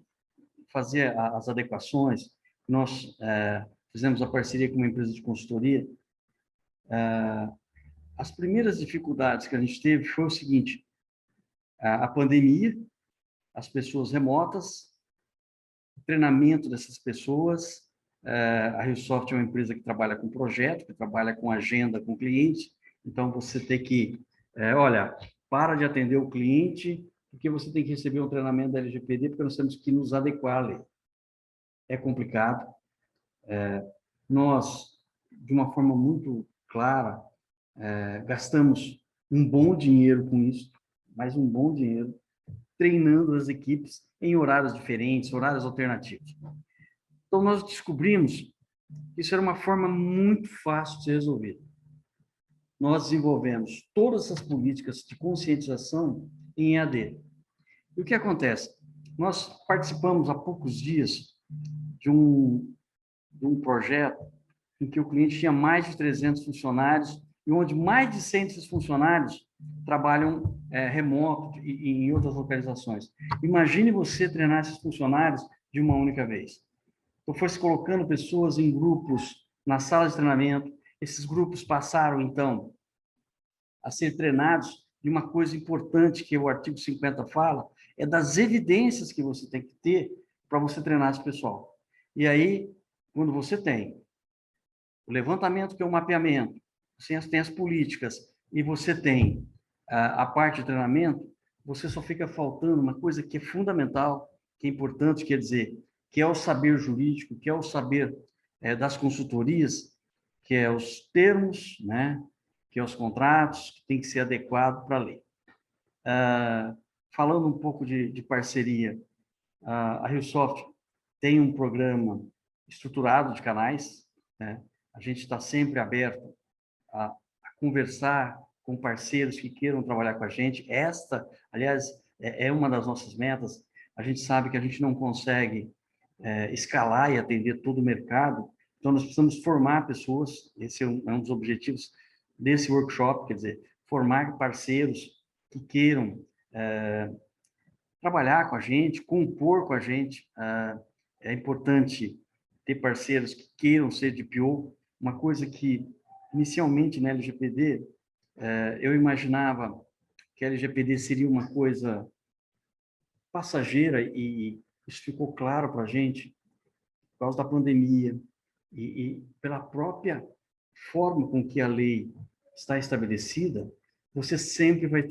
S3: fazer as adequações, nós fizemos a parceria com uma empresa de consultoria, as primeiras dificuldades que a gente teve foi o seguinte: a pandemia, as pessoas remotas, o treinamento dessas pessoas. A RioSoft é uma empresa que trabalha com projeto, que trabalha com agenda com cliente, então você tem que, olha, para de atender o cliente, porque você tem que receber um treinamento da LGPD, porque nós temos que nos adequar à lei. É complicado. Nós, de uma forma muito clara, gastamos um bom dinheiro com isso, mais um bom dinheiro, treinando as equipes em horários diferentes, horários alternativos. Então, nós descobrimos que isso era uma forma muito fácil de ser resolvida. Nós desenvolvemos todas essas políticas de conscientização em EAD. E o que acontece? Nós participamos há poucos dias de um projeto em que o cliente tinha mais de 300 funcionários e onde mais de 100 desses funcionários trabalham remoto e em outras localizações. Imagine você treinar esses funcionários de uma única vez. Então, foi se colocando pessoas em grupos na sala de treinamento. Esses grupos passaram, então, a ser treinados. E uma coisa importante que o artigo 50 fala é das evidências que você tem que ter para você treinar esse pessoal. E aí, quando você tem o levantamento, que é o mapeamento, você tem as políticas, e você tem a parte de treinamento, você só fica faltando uma coisa que é fundamental, que é importante, quer dizer, que é o saber jurídico, que é o saber das consultorias, que é os termos, né, que é os contratos, que tem que ser adequado para a lei. Falando um pouco de parceria, a RioSoft tem um programa estruturado de canais, né? A gente está sempre aberto a conversar com parceiros que queiram trabalhar com a gente. Esta, aliás, é uma das nossas metas. A gente sabe que a gente não consegue escalar e atender todo o mercado, então nós precisamos formar pessoas. Esse é um dos objetivos desse workshop, quer dizer, formar parceiros que queiram trabalhar com a gente, compor com a gente. É importante ter parceiros que queiram ser DPO. Uma coisa que, inicialmente, na LGPD, eu imaginava que a LGPD seria uma coisa passageira, e isso ficou claro para a gente por causa da pandemia e pela própria forma com que a lei está estabelecida. Você sempre vai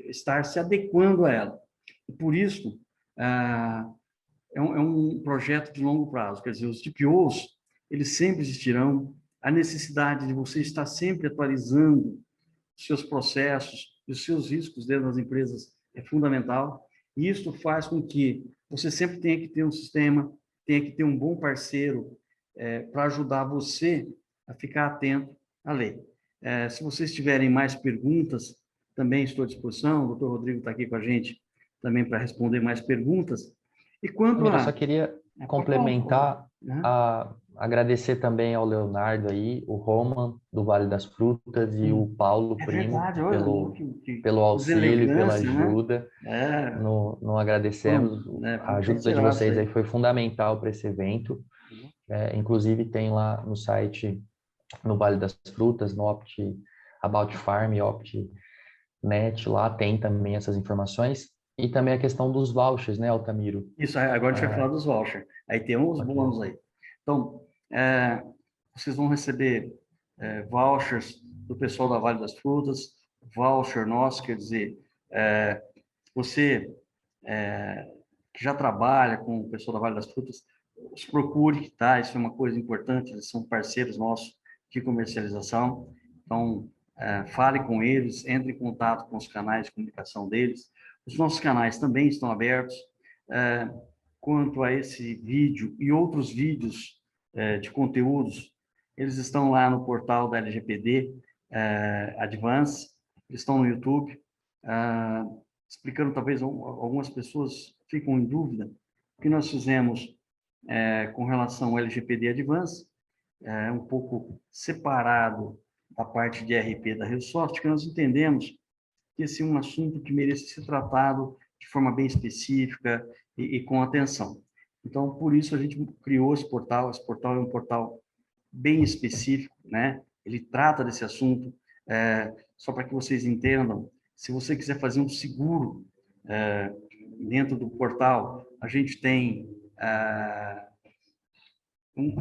S3: estar se adequando a ela. E por isso, é um projeto de longo prazo. Quer dizer, os DPOs, eles sempre existirão. A necessidade de você estar sempre atualizando os seus processos e os seus riscos dentro das empresas é fundamental. E isso faz com que você sempre tenha que ter um sistema, tenha que ter um bom parceiro para ajudar você a ficar atento à lei. Se vocês tiverem mais perguntas, também estou à disposição. O doutor Rodrigo está aqui com a gente também para responder mais perguntas. E quanto
S2: Eu só queria complementar, agradecer também ao Leonardo aí, o Roman, do Vale das Frutas, e o Paulo Primo,
S3: verdade,
S2: pelo auxílio, pela ajuda.
S3: Né?
S2: Não agradecemos. A ajuda de vocês aí foi fundamental para esse evento. Inclusive, tem lá no site, no Vale das Frutas, no About Farm, OptNet, lá tem também essas informações. E também a questão dos vouchers, né, Altamiro?
S3: Isso, agora a gente vai falar dos vouchers. Aí tem uns bônus aí. Então, vocês vão receber vouchers do pessoal da Vale das Frutas, voucher nosso, quer dizer, você que já trabalha com o pessoal da Vale das Frutas, os procure, tá? Isso é uma coisa importante, eles são parceiros nossos de comercialização. Então, fale com eles, entre em contato com os canais de comunicação deles. Os nossos canais também estão abertos. Quanto a esse vídeo e outros vídeos de conteúdos, eles estão lá no portal da LGPD Advance, eles estão no YouTube, explicando, talvez algumas pessoas ficam em dúvida, o que nós fizemos com relação ao LGPD Advance, um pouco separado da parte de RP da RioSoft, que nós entendemos que esse é um assunto que merece ser tratado de forma bem específica e com atenção. Então, por isso, a gente criou esse portal. Esse portal é um portal bem específico, né? Ele trata desse assunto. Só para que vocês entendam, se você quiser fazer um seguro dentro do portal, a gente tem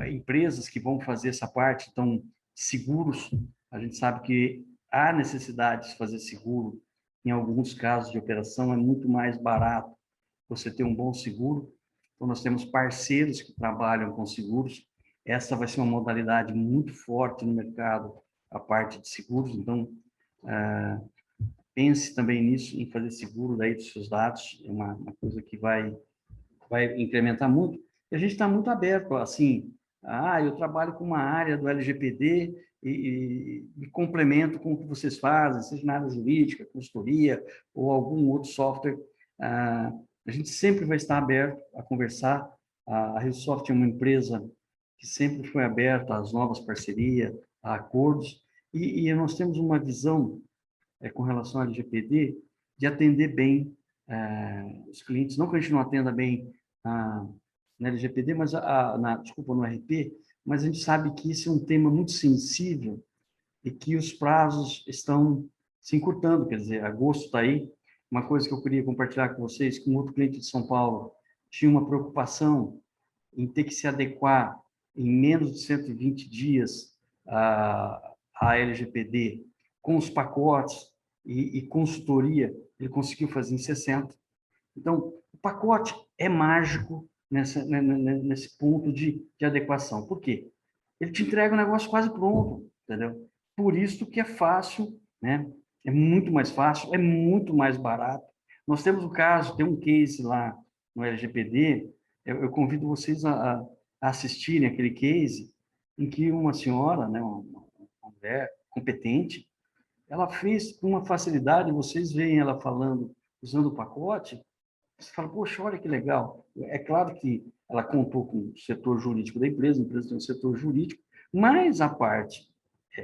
S3: empresas que vão fazer essa parte. Então, seguros, a gente sabe que há necessidade de fazer seguro. Em alguns casos de operação, é muito mais barato você ter um bom seguro. Então, nós temos parceiros que trabalham com seguros. Essa vai ser uma modalidade muito forte no mercado, a parte de seguros. Então, pense também nisso, em fazer seguro daí dos seus dados. É uma coisa que vai incrementar muito. E a gente está muito aberto, assim, eu trabalho com uma área do LGPD e complemento com o que vocês fazem, seja na área jurídica, consultoria ou algum outro software. A gente sempre vai estar aberto a conversar. A RioSoft é uma empresa que sempre foi aberta às novas parcerias, a acordos, e nós temos uma visão com relação ao LGPD de atender bem os clientes. Não que a gente não atenda bem na LGPD, mas desculpa, no RP, mas a gente sabe que isso é um tema muito sensível e que os prazos estão se encurtando, quer dizer, agosto está aí. Uma coisa que eu queria compartilhar com vocês, que um outro cliente de São Paulo tinha uma preocupação em ter que se adequar em menos de 120 dias à LGPD, com os pacotes e consultoria, ele conseguiu fazer em 60. Então, o pacote é mágico nesse ponto de adequação. Por quê? Ele te entrega o negócio quase pronto, entendeu? Por isso que é fácil, né? É muito mais fácil, é muito mais barato. Nós temos o caso, tem um case lá no LGPD, eu convido vocês a assistirem aquele case em que uma senhora, né, uma mulher competente, ela fez com uma facilidade, vocês veem ela falando, usando o pacote, você fala, poxa, olha que legal. É claro que ela contou com o setor jurídico da empresa, a empresa tem um setor jurídico, mas a parte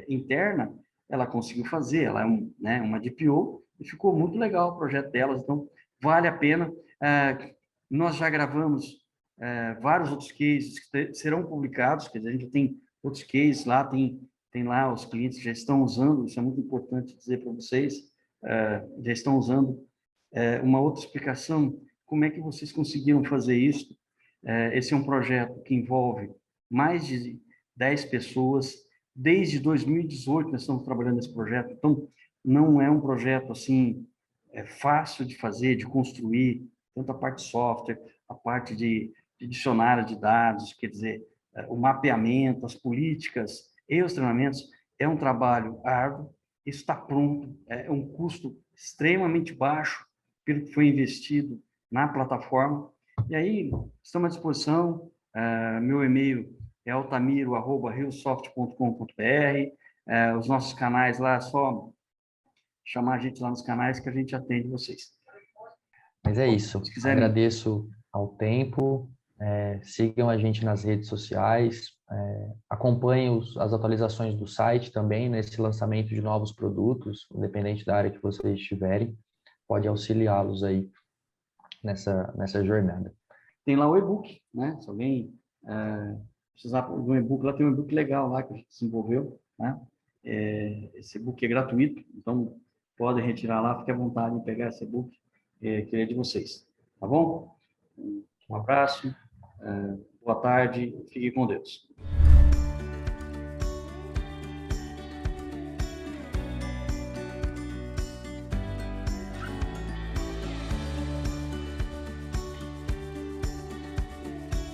S3: interna, ela conseguiu fazer, ela é né, uma DPO, e ficou muito legal o projeto delas, então vale a pena. Nós já gravamos vários outros cases que serão publicados, quer dizer, a gente tem outros cases lá, tem lá os clientes que já estão usando, isso é muito importante dizer para vocês, já estão usando. Uma outra explicação, como é que vocês conseguiram fazer isso? Esse é um projeto que envolve mais de 10 pessoas. Desde 2018 nós estamos trabalhando nesse projeto, então não é um projeto assim fácil de fazer, de construir, tanto a parte de software, a parte de dicionário de dados, quer dizer, o mapeamento, as políticas e os treinamentos, é um trabalho árduo, isso está pronto, é um custo extremamente baixo pelo que foi investido na plataforma. E aí, estamos à disposição. Meu e-mail é altamiro@riosoft.com.br. Os nossos canais lá, é só chamar a gente lá nos canais que a gente atende vocês.
S2: Mas é isso.
S3: Se quiserem...
S2: Agradeço ao tempo. Sigam a gente nas redes sociais. Acompanhem as atualizações do site também, nesse lançamento de novos produtos, independente da área que vocês estiverem. Pode auxiliá-los aí nessa jornada.
S3: Tem lá o e-book, né? Se alguém precisar de um e-book, lá tem um e-book legal lá que a gente desenvolveu, né? Esse e-book é gratuito, então podem retirar lá, fique à vontade em pegar esse e-book, que é de vocês. Tá bom? Um abraço, boa tarde, fiquem com Deus.